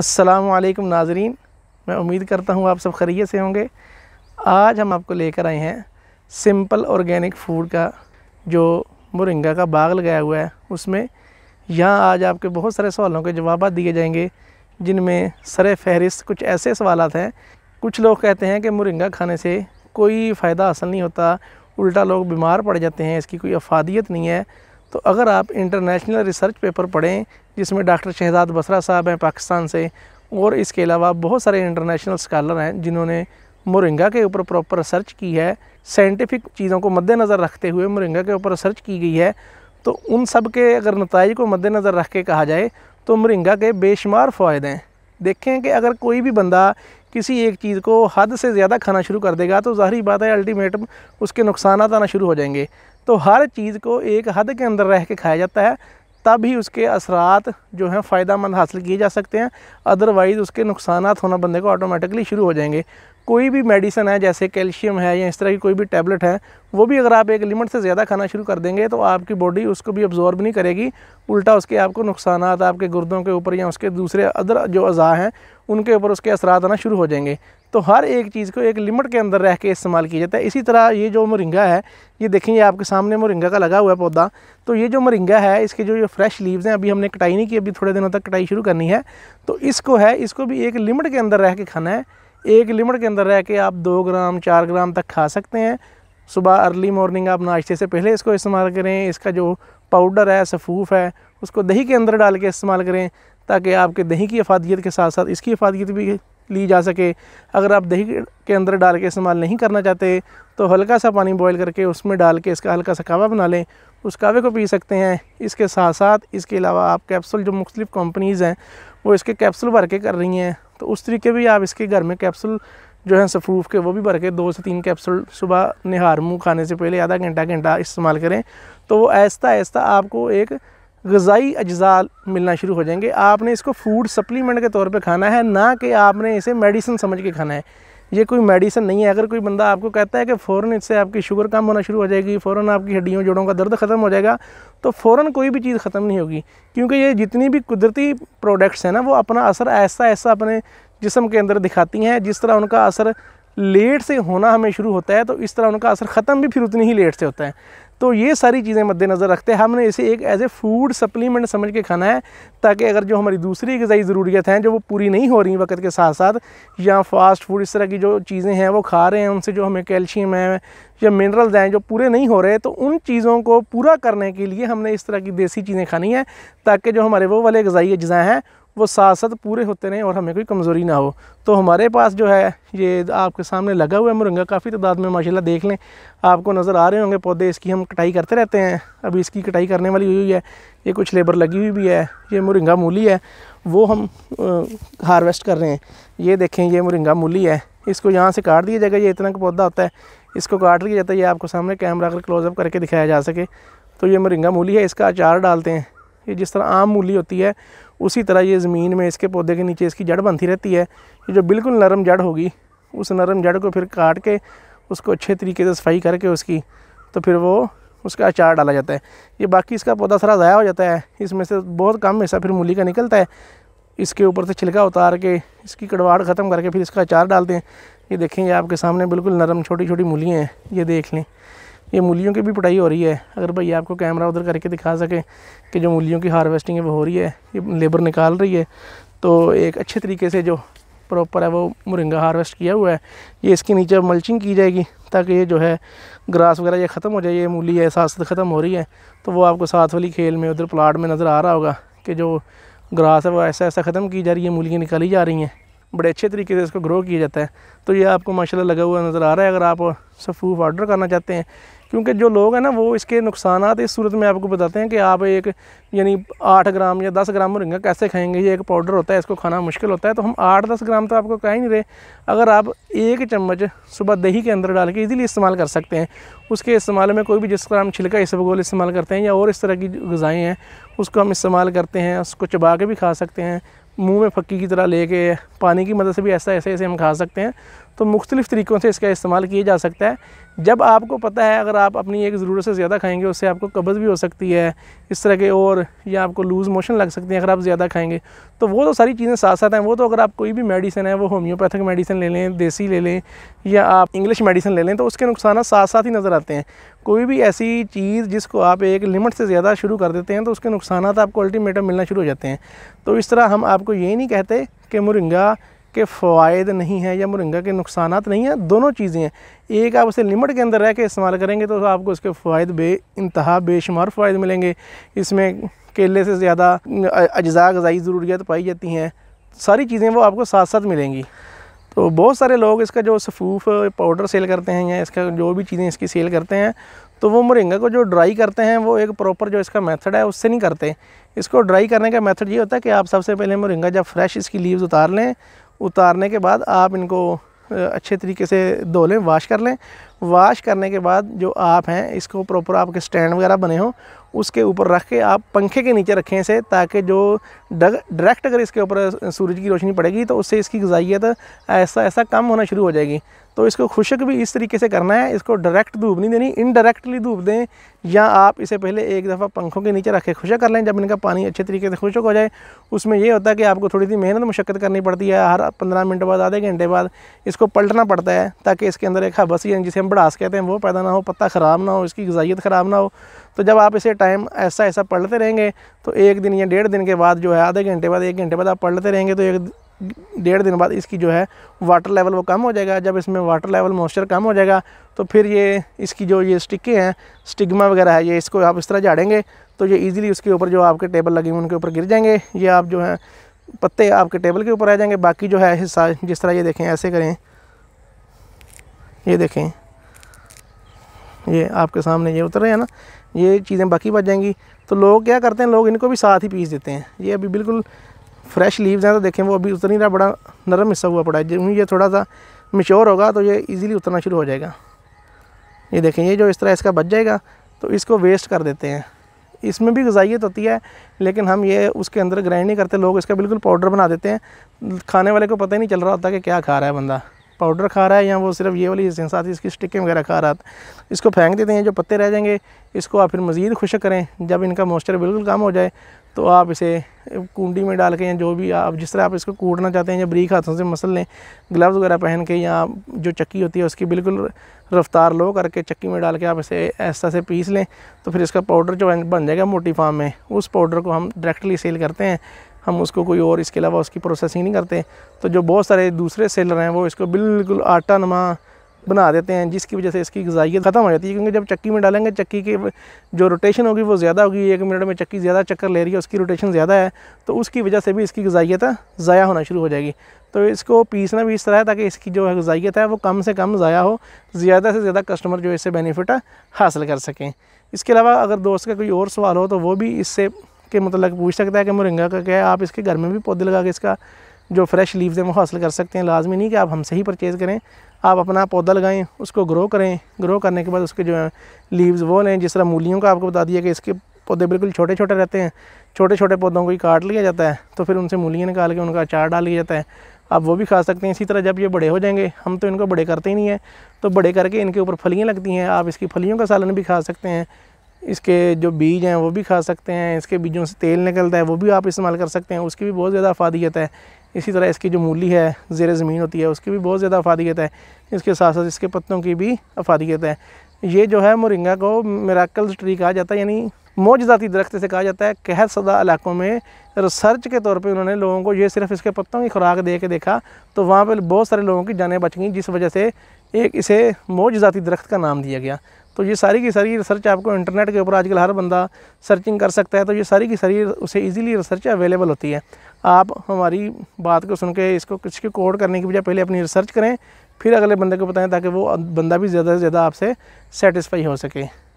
अस्सलामुअलैकुम नाज़रीन, मैं उम्मीद करता हूँ आप सब खैरियत से होंगे। आज हम आपको लेकर आए हैं सिंपल ऑर्गेनिक फूड का जो मोरिंगा का बाग लगाया हुआ है उसमें। यहाँ आज आपके बहुत सारे सवालों के जवाब दिए जाएंगे, जिनमें सरे फहरिस्त कुछ ऐसे सवालात हैं। कुछ लोग कहते हैं कि मोरिंगा खाने से कोई फ़ायदा हासिल नहीं होता, उल्टा लोग बीमार पड़ जाते हैं, इसकी कोई अफादियत नहीं है। तो अगर आप इंटरनेशनल रिसर्च पेपर पढ़ें जिसमें डॉक्टर शहजाद बसरा साहब हैं पाकिस्तान से, और इसके अलावा बहुत सारे इंटरनेशनल स्कॉलर हैं जिन्होंने मोरिंगा के ऊपर प्रॉपर रिसर्च की है, साइंटिफिक चीज़ों को मद्देनज़र रखते हुए मोरिंगा के ऊपर रिसर्च की गई है, तो उन सब के अगर नताइज को मद्देनज़र रख के कहा जाए तो मोरिंगा के बेशुमार फ़ायदे हैं। देखें कि अगर कोई भी बंदा किसी एक चीज़ को हद से ज़्यादा खाना शुरू कर देगा तो ज़ाहिर बात है अल्टीमेट उसके नुकसान आना शुरू हो जाएंगे। तो हर चीज़ को एक हद के अंदर रह के खाया जाता है, तब ही उसके असरात जो हैं फ़ायदेमंद हासिल किए जा सकते हैं। अदरवाइज़ उसके नुकसानात होना बंदे को ऑटोमेटिकली शुरू हो जाएंगे। कोई भी मेडिसिन है जैसे कैल्शियम है या इस तरह की कोई भी टैबलेट है, वो भी अगर आप एक लिमिट से ज़्यादा खाना शुरू कर देंगे तो आपकी बॉडी उसको भी अब्जॉर्ब नहीं करेगी, उल्टा उसके आपको नुकसानात आपके गुर्दों के ऊपर या उसके दूसरे अदर जो अज़ा हैं उनके ऊपर उसके असरात आना शुरू हो जाएंगे। तो हर एक चीज़ को एक लिमिट के अंदर रह के इस्तेमाल किया जाता है। इसी तरह ये जो मोरिंगा है, ये देखें, ये आपके सामने मोरिंगा का लगा हुआ है पौधा। तो ये जो मोरिंगा है इसके जो ये फ्रेश लीव्स हैं, अभी हमने कटाई नहीं की, अभी थोड़े दिनों तक कटाई शुरू करनी है। तो इसको भी एक लिमिट के अंदर रह के खाना है। एक लिमिट के अंदर रह के आप 2 ग्राम 4 ग्राम तक खा सकते हैं। सुबह अर्ली मॉर्निंग आप नाश्ते से पहले इसको इस्तेमाल करें। इसका जो पाउडर है, सफ़ूफ है, उसको दही के अंदर डाल के इस्तेमाल करें ताकि आपके दही की अफादियत के साथ साथ इसकी अफादियत भी ली जा सके। अगर आप दही के अंदर डाल के इस्तेमाल नहीं करना चाहते तो हल्का सा पानी बॉयल करके उसमें डाल के इसका हल्का सा कावा बना लें, उस कावे को पी सकते हैं। इसके साथ साथ इसके अलावा आप कैप्सूल, जो मुख्तलिफ़ कंपनीज़ हैं वो इसके कैप्सूल भर के कर रही हैं, तो उस तरीके भी आप इसके घर में कैप्सूल जो है सफ़ूफ के वो भी भर के 2 से 3 कैप्सूल सुबह निहार मुँह खाने से पहले आधा घंटा इस्तेमाल करें, तो वो आहिस्ता आहिस्ता आपको एक ग़िज़ाई अज्जा मिलना शुरू हो जाएंगे। आपने इसको फूड सप्लीमेंट के तौर पे खाना है, ना कि आपने इसे मेडिसिन समझ के खाना है। ये कोई मेडिसिन नहीं है। अगर कोई बंदा आपको कहता है कि फ़ौरन इससे आपकी शुगर कम होना शुरू हो जाएगी, फ़ौरन आपकी हड्डियों जोड़ों का दर्द ख़त्म हो जाएगा, तो फ़ौरन कोई भी चीज़ ख़त्म नहीं होगी, क्योंकि ये जितनी भी कुदरती प्रोडक्ट्स हैं ना, वो अपना असर ऐसा ऐसा अपने जिस्म के अंदर दिखाती हैं। जिस तरह उनका असर लेट से होना हमें शुरू होता है, तो इस तरह उनका असर ख़त्म भी फिर उतनी ही लेट से होता है। तो ये सारी चीज़ें मद्देनज़र रखते हैं हमने इसे एक एज ए फूड सप्लीमेंट समझ के खाना है, ताकि अगर जो हमारी दूसरी ग़िज़ाई ज़रूरियत हैं जो वो पूरी नहीं हो रही वक्त के साथ साथ, या फ़ास्ट फूड इस तरह की जो चीज़ें हैं वो खा रहे हैं, उनसे जो हमें कैल्शियम है या मिनरल्स हैं जो पूरे नहीं हो रहे, तो उन चीज़ों को पूरा करने के लिए हमने इस तरह की देसी चीज़ें खानी है, ताकि जो हमारे वो वाले ग़िज़ाई अज्जा हैं वो साथ साथ पूरे होते रहें और हमें कोई कमज़ोरी ना हो। तो हमारे पास जो है ये आपके सामने लगा हुआ है मोरिंगा, काफ़ी तादाद में माशाल्लाह, देख लें आपको नज़र आ रहे होंगे पौधे। इसकी हम कटाई करते रहते हैं, अभी इसकी कटाई करने वाली हुई है, ये कुछ लेबर लगी हुई भी है। ये मोरिंगा मूली है, वो हम हार्वेस्ट कर रहे हैं। ये देखें, ये मोरिंगा मूली है, इसको यहाँ से काट दिया जाएगा। ये इतना का पौधा होता है, इसको काट लिया जाता है। ये आपको सामने कैमरा अगर क्लोज़अप करके दिखाया जा सके तो ये मोरिंगा मूली है, इसका अचार डालते हैं। ये जिस तरह आम मूली होती है उसी तरह ये ज़मीन में इसके पौधे के नीचे इसकी जड़ बनती रहती है। ये जो बिल्कुल नरम जड़ होगी, उस नरम जड़ को फिर काट के उसको अच्छे तरीके से सफाई करके उसकी, तो फिर वो उसका अचार डाला जाता है। ये बाकी इसका पौधा सारा ज़ाया हो जाता है, इसमें से बहुत कम हिस्सा फिर मूली का निकलता है। इसके ऊपर से छिलका उतार के इसकी कड़वाहट ख़त्म करके फिर इसका अचार डालते हैं। ये देखें, ये आपके सामने बिल्कुल नरम छोटी छोटी मूलियाँ हैं, ये देख लें। ये मूलियों की भी पिटाई हो रही है। अगर भाई आपको कैमरा उधर करके दिखा सके कि जो मूलियों की हार्वेस्टिंग है वो हो रही है, ये लेबर निकाल रही है, तो एक अच्छे तरीके से जो प्रॉपर है वो मोरिंगा हार्वेस्ट किया हुआ है। ये इसके नीचे मल्चिंग की जाएगी ताकि ये जो है ग्रास वगैरह ये ख़त्म हो जाए। ये मूली है साथ साथ ख़त्म हो रही है, तो वो आपको साथ वाली खेल में उधर प्लाट में नज़र आ रहा होगा कि जो ग्रास है वो ऐसा ऐसा ख़त्म की जा रही है, मूलियाँ निकाली जा रही हैं, बड़े अच्छे तरीके से इसको ग्रो किया जाता है। तो ये आपको माशाल्लाह लगा हुआ नज़र आ रहा है। अगर आप सफ़ूफ ऑर्डर करना चाहते हैं, क्योंकि जो लोग हैं ना वो इसके नुकसानात इस सूरत में आपको बताते हैं कि आप एक यानी 8 ग्राम या 10 ग्राम मोरिंगा कैसे खाएंगे, ये एक पाउडर होता है, इसको खाना मुश्किल होता है। तो हम 8-10 ग्राम तो आपको कह ही नहीं रहे। अगर आप 1 चम्मच सुबह दही के अंदर डाल के ईज़िली इस्तेमाल कर सकते हैं। उसके इस्तेमाल में कोई भी जिस तरह हम छिलका इसबगोल इस्तेमाल करते हैं या और इस तरह की ग़िज़ाएँ हैं उसको हम इस्तेमाल करते हैं, उसको चबा के भी खा सकते हैं, मुंह में फक्की की तरह लेके पानी की मदद से भी ऐसे हम खा सकते हैं। तो मुख्तलिफ़ तरीक़ों से इसका इस्तेमाल किया जा सकता है। जब आपको पता है अगर आप अपनी एक ज़रूरत से ज़्यादा खाएंगे उससे आपको कब्ज़ भी हो सकती है इस तरह के, और या आपको लूज़ मोशन लग सकती है अगर आप ज़्यादा खाएंगे। तो वो तो सारी चीज़ें साथ साथ हैं। वो तो अगर आप कोई भी मेडिसिन है वो होम्योपैथिक मेडिसिन ले लें, देसी ले लें या आप इंग्लिश मेडिसिन ले लें, तो उसके नुकसान साथ साथ ही नज़र आते हैं। कोई भी ऐसी चीज़ जिसको आप एक लिमिट से ज़्यादा शुरू कर देते हैं तो उसके नुकसान आपको अल्टीमेटम मिलना शुरू हो जाते हैं। तो इस तरह हम आपको ये नहीं कहते कि मोरिंगा के फ़वाइद नहीं है या मोरिंगा के नुकसानात नहीं हैं, दोनों चीज़ें हैं। एक आप उसे लिमिट के अंदर रह के इस्तेमाल करेंगे तो आपको उसके फ़वाइद इंतहा बेशुमार फ़वाइद मिलेंगे। इसमें केले से ज़्यादा अज्जा ग़िज़ाई ज़रूरियात पाई जाती हैं, सारी चीज़ें वो आपको साथ साथ मिलेंगी। तो बहुत सारे लोग इसका जो सफ़ूफ पाउडर सेल करते हैं या इसका जो भी चीज़ें इसकी सेल करते हैं, तो वो मोरिंगा को जो ड्राई करते हैं वो एक प्रॉपर जो इसका मेथड है उससे नहीं करते। इसको ड्राई करने का मेथड ये होता है कि आप सबसे पहले मोरिंगा जब फ्रेश इसकी लीव्स उतार लें, उतारने के बाद आप इनको अच्छे तरीके से धो लें, वाश कर लें। वाश करने के बाद जो आप हैं इसको प्रॉपर आपके स्टैंड वगैरह बने हों उसके ऊपर रख के आप पंखे के नीचे रखें इसे, ताकि जो डायरेक्ट अगर इसके ऊपर सूरज की रोशनी पड़ेगी तो उससे इसकी ग़िज़ाइयत ऐसा ऐसा कम होना शुरू हो जाएगी। तो इसको खुश्क भी इस तरीके से करना है, इसको डायरेक्ट धूप नहीं देनी, इनडायरेक्टली धूप दें, या आप इसे पहले एक दफ़ा पंखों के नीचे रख के खुश्क कर लें। जब इनका पानी अच्छे तरीके से खुश्क हो जाए उसमें ये होता है कि आपको थोड़ी सी मेहनत मुशक्क़त करनी पड़ती है, हर 15 मिनट बाद आधे घंटे बाद इसको पलटना पड़ता है ताकि इसके अंदर एक हबस यानी जिसे हम भड़ास कहते हैं वो पैदा ना हो, पत्ता ख़राब ना हो, इसकी ग़िज़ाइयत ख़राब ना हो। तो जब आप इसे टाइम ऐसा ऐसा पलटते रहेंगे तो 1 दिन या 1.5 दिन के बाद जो है, आधे घंटे बाद 1 घंटे बाद आप पलटते रहेंगे तो 1-1.5 दिन बाद इसकी जो है वाटर लेवल वो कम हो जाएगा। जब इसमें वाटर लेवल मॉइस्चर कम हो जाएगा तो फिर ये इसकी जो ये स्टिकें हैं, स्टिग्मा वगैरह है, ये इसको आप इस तरह झाड़ेंगे तो ये ईज़िली उसके ऊपर जो आपके टेबल लगे हुए उनके ऊपर गिर जाएंगे। ये आप जो है पत्ते आपके टेबल के ऊपर आ जाएंगे। बाकी जो है हिस्सा जिस तरह ये देखें, ऐसे करें, ये देखें, ये आपके सामने ये उतर रहे हैं ना, ये चीज़ें बाकी बच जाएंगी। तो लोग क्या करते हैं, लोग इनको भी साथ ही पीस देते हैं। ये अभी बिल्कुल फ्रेश लीव्स हैं तो देखें वो अभी उतर नहीं रहा, बड़ा नरम हिस्सा हुआ पड़ा है। जब ये थोड़ा सा मैच्योर होगा तो ये इजीली उतरना शुरू हो जाएगा। ये देखें, ये जो इस तरह इसका बच जाएगा तो इसको वेस्ट कर देते हैं। इसमें भी ग़िज़ाइयत होती है लेकिन हम ये उसके अंदर ग्राइंड नहीं करते, लोग इसका बिल्कुल पाउडर बना देते हैं। खाने वाले को पता ही नहीं चल रहा होता कि क्या खा रहा है बंदा, पाउडर खा रहा है या वो सिर्फ ये वाली साथ ही इसकी स्टिकें वगैरह खा रहा था। इसको फेंक देते हैं, जो पत्ते रह जाएंगे इसको आप फिर मज़ीद खुश्क करें। जब इनका मॉइस्चर बिल्कुल कम हो जाए तो आप इसे कूंडी में डाल के या जो भी आप जिस तरह आप इसको कूटना चाहते हैं या बारीक हाथों से मसल लें, ग्लव्स वगैरह पहन के, या जो चक्की होती है उसकी बिल्कुल रफ्तार लो करके चक्की में डाल के आप इसे ऐसा से पीस लें तो फिर इसका पाउडर जो बन जाएगा मोटी फार्म में। उस पाउडर को हम डायरेक्टली सेल करते हैं, हम उसको कोई और इसके अलावा उसकी प्रोसेसिंग नहीं करते। तो जो बहुत सारे दूसरे सेलर हैं वो इसको बिल्कुल आटा नुमा बना देते हैं, जिसकी वजह से इसकी ग़िज़ाइयत ख़त्म हो जाती है। क्योंकि जब चक्की में डालेंगे चक्की की जो रोटेशन होगी वो ज़्यादा होगी, 1 मिनट में चक्की ज़्यादा चक्कर ले रही है, उसकी रोटेशन ज़्यादा है, तो उसकी वजह से भी इसकी ग़िज़ाइयत ज़ाया होना शुरू हो जाएगी। तो इसको पीसना भी इस तरह है ताकि इसकी जो ग़िज़ाइयत है वो कम से कम ज़ाया हो, ज़्यादा से ज़्यादा कस्टमर जो इससे बेनिफिट हासिल कर सकें। इसके अलावा अगर दोस्त का कोई और सवाल हो तो वो भी इससे के मतलब पूछ सकता है कि मोरिंगा का क्या है। आप इसके घर में भी पौधे लगा के इसका जो फ्रेश लीव्स हैं वो हासिल कर सकते हैं। लाजमी नहीं कि आप हमसे ही परचेज़ करें, आप अपना पौधा लगाएं, उसको ग्रो करें, ग्रो करने के बाद उसके जो है लीव्स वो लें। जिस तरह मूलियों का आपको बता दिया कि इसके पौधे बिल्कुल छोटे छोटे रहते हैं, छोटे छोटे पौधों को ही काट लिया जाता है तो फिर उनसे मूलियाँ निकाल के उनका अचार डाल लिया जाता है, आप वो भी खा सकते हैं। इसी तरह जब ये बड़े हो जाएंगे, हम तो इनको बड़े करते ही नहीं है, तो बड़े करके इनके ऊपर फलियाँ लगती हैं, आप इसकी फलियों का सालन भी खा सकते हैं, इसके जो बीज हैं वो भी खा सकते हैं, इसके बीजों से तेल निकलता है वो भी आप इस्तेमाल कर सकते हैं, उसकी भी बहुत ज़्यादा अफादियत है। इसी तरह इसकी जो मूली है ज़ेर ज़मीन होती है उसकी भी बहुत ज़्यादा अफादियत है, इसके साथ साथ इसके पत्तों की भी अफादियत है। ये जो है मोरिंगा को मिराकल्स ट्री कहा जाता है, यानी मौजज़ाती दरख्त से कहा जाता है। कहत सदा इलाकों में रिसर्च के तौर पे उन्होंने लोगों को ये सिर्फ इसके पत्तों की खुराक दे के देखा तो वहाँ पे बहुत सारे लोगों की जानें बच गईं, जिस वजह से एक इसे मौजज़ाती दरख्त का नाम दिया गया। तो ये सारी की सारी रिसर्च आपको इंटरनेट के ऊपर आजकल हर बंदा सर्चिंग कर सकता है, तो ये सारी की सारी उसे इजीली रिसर्च अवेलेबल होती है। आप हमारी बात को सुन के इसको किसी को कोड करने की बजाय पहले अपनी रिसर्च करें, फिर अगले बंदे को बताएं ताकि वो बंदा भी ज़्यादा से ज़्यादा आपसे सेटिस्फाई हो सके।